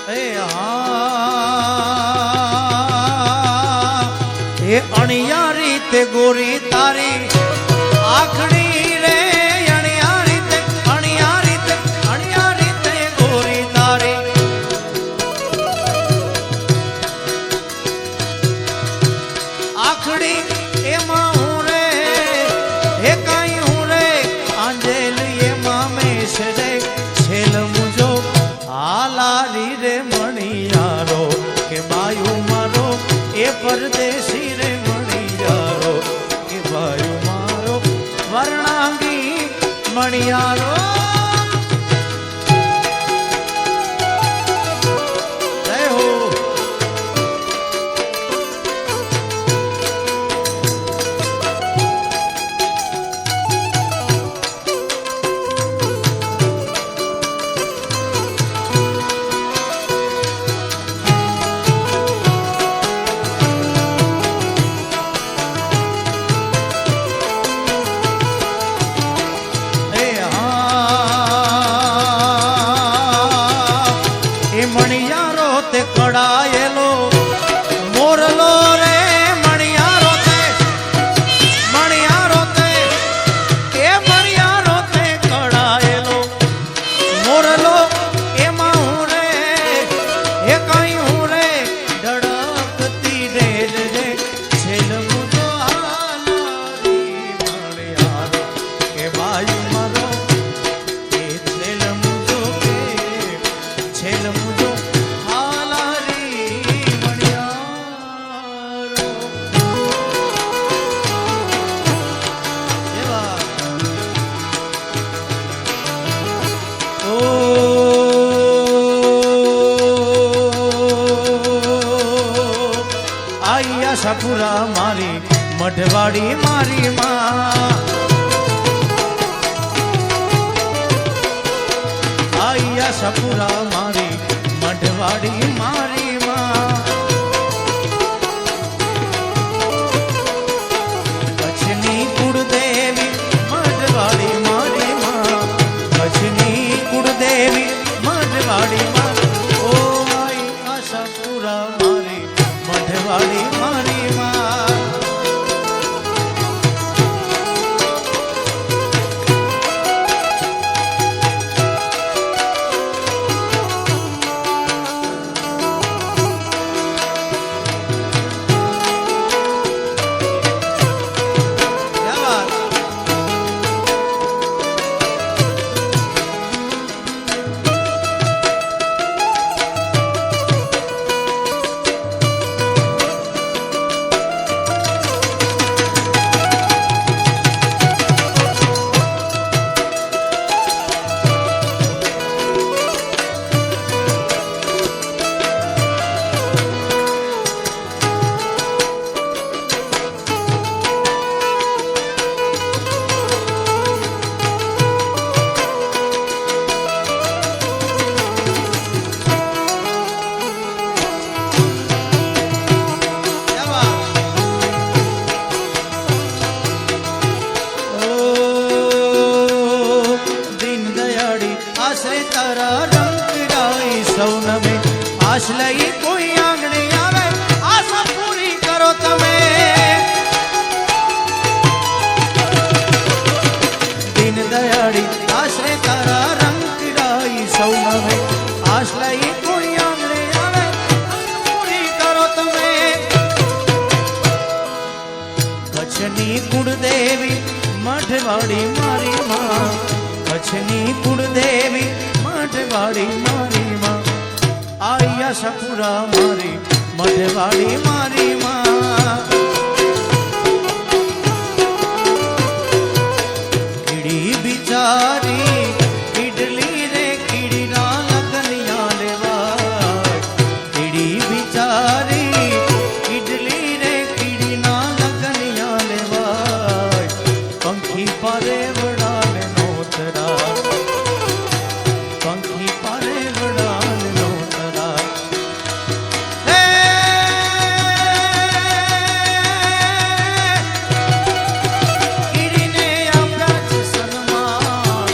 એ અણિયારી તે ગોરી તારી આખડી રે અણિયારી તે ગોરી તારી આખડી એમાં હું રે હે કાઈ હું રે આંજેલ એમાં મેશ રે છેલ મુજો હાલારી રે મણિયારો કે બાયુ મારો એ પરદેશી રે મણિયારો કે બાયુ મારો વર્ણાંગી મણિયારો જય હો મણિયારો તે કડાયેલો મોરલો રે મણિયારો તે એ મણિયારો તે કડાયેલો મોરલો એમાં હું રે એ કઈ હું રે ધડકતી રે રે છેલ મુજો હાલારી મણિયારો કે બાયુ મારો એ છેલ મુજો કે છેલ મુજો આશાપુરા મારી મઢવાડી મારી માં આશાપુરા મારી મઢવાડી મારી માં કચ્છની કુળદેવી મઢવાડી મારી માં કચ્છની કુળદેવી મઢવાડી માં ઓ મારી આશાપુરા મારી મઢવાડી મારી માં આશ લઈ કોઈ આંગણે આવે આશા પૂરી કરો તમે દીન દયાળી આશરે તારા રંગ પીડાઈ સૌ નવે આશ લઈ કોઈ આંગણે આવે પૂરી કરો તમે કચ્છની કુળદેવી મઢવાડી મારી માં કચ્છની કુળદેવી મઢવાડી મારી માં આશાપુરા મારી મઢવાડી મારી માં કીડી બિચારી કીડલી રે કીડી ના લગનિયા લેવા કીડી બિચારી કીડલી રે કીડી ના લગનિયા લેવા પંખી પારે વડાને નોતરા પંખી પારે વડાને નોતરા કીડીને આપ્યા છે સન્માન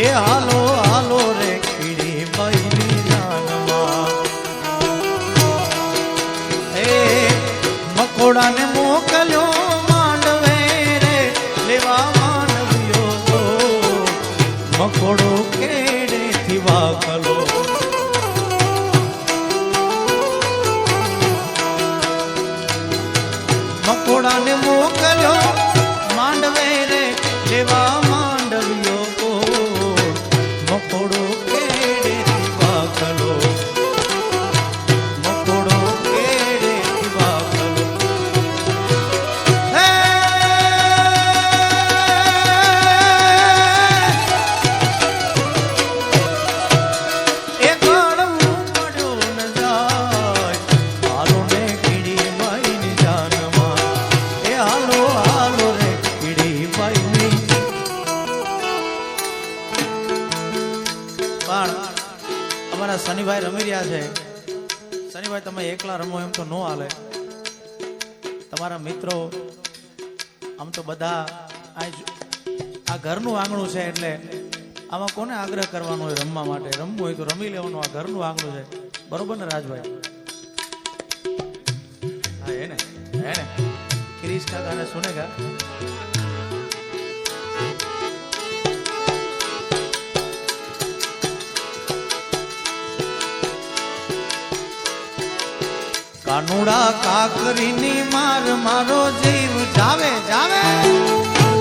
એ હાલો હાલો રે કીડી બાઈની જાનમાં એ મકોડાને મોકલ્યો માંડવે રે લેવા માંડવ્યો તો મકોડો કેડેથી વાગલો મકોડાને મોકલ્યો માંડવે રે લેવા માંડવ્યો તો મકોડો કેડેથી વાગલો મકોડો કેડેથી વાગલો હે એ ગળવું પડ્યો ન જાય હાલો ને કીડી બાઈની જાનમાં એ હાલો હાલો રે કીડી બાઈની પણ અમારા શનિભાઈ રમી રહ્યા છે. શનિભાઈ તમે એકલા રમો એમ તો ન હાલે. તમારા મિત્રો આમ તો બધા આ ઘરનું આંગણું છે એટલે આમાં કોને આગ્રહ કરવાનો હોય રમવા માટે? રમવું હોય તો રમી લેવાનું. આ ઘરનું આંગણું છે, બરોબર ને રાજભાઈ? હા હે ને ક્રિશ का गाना सुनेगा? કાનુડા કાકરીની માર મારો જીવ જાવે જાવે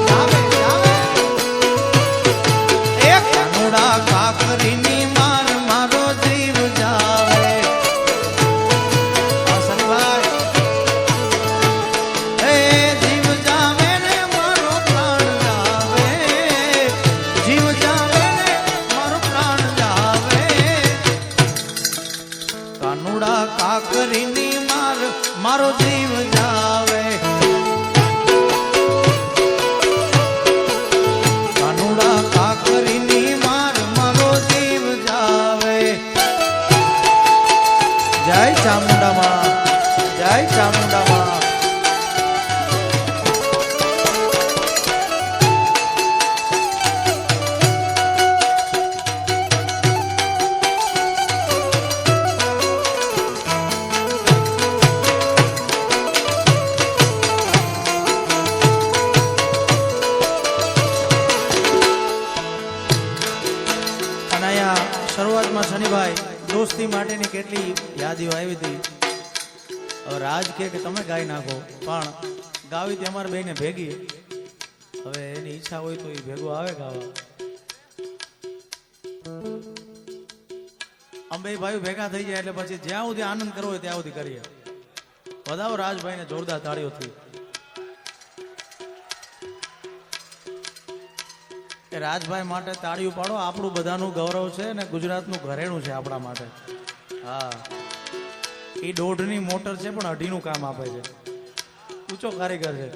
જાવે જાવે એ કાનુડા કાકરીની માર મારો જીવ જાવે. શનિભાઈ એ જીવ જાવે ને મારો પ્રાણ જાવે જીવ જાવે ને મારો પ્રાણ જાવે. કાનુડા કાકરીની મારો જીવ જાવે કાનુડા કાકરીની મારો જીવ જાવે. જય ચામુંડામાં જય ચામુંડામાં. શરૂઆતમાં શનિભાઈ દોસ્તી માટેની કેટલી યાદીઓ આવી હતી. હવે રાજ કે તમે ગાઈ નાખો, પણ ગાવી હતી અમારે બેને ભેગી. હવે એની ઈચ્છા હોય તો એ ભેગો આવે ગાવા. અમે ભાઈ ભેગા થઈ જાય એટલે પછી જ્યાં સુધી આનંદ કરવો હોય ત્યાં સુધી કરીએ. વધાવો રાજભાઈને જોરદાર તાળીઓથી. રાજભાઈ માટે તાળીઓ પાડો. આપણું બધાનું ગૌરવ છે ને ગુજરાતનું ઘરેણું છે આપણા માટે. હા, એ 1.5ની મોટર છે પણ 2.5નું કામ આપે છે. ઊંચો કારીગર છે.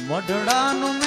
મઢડાનું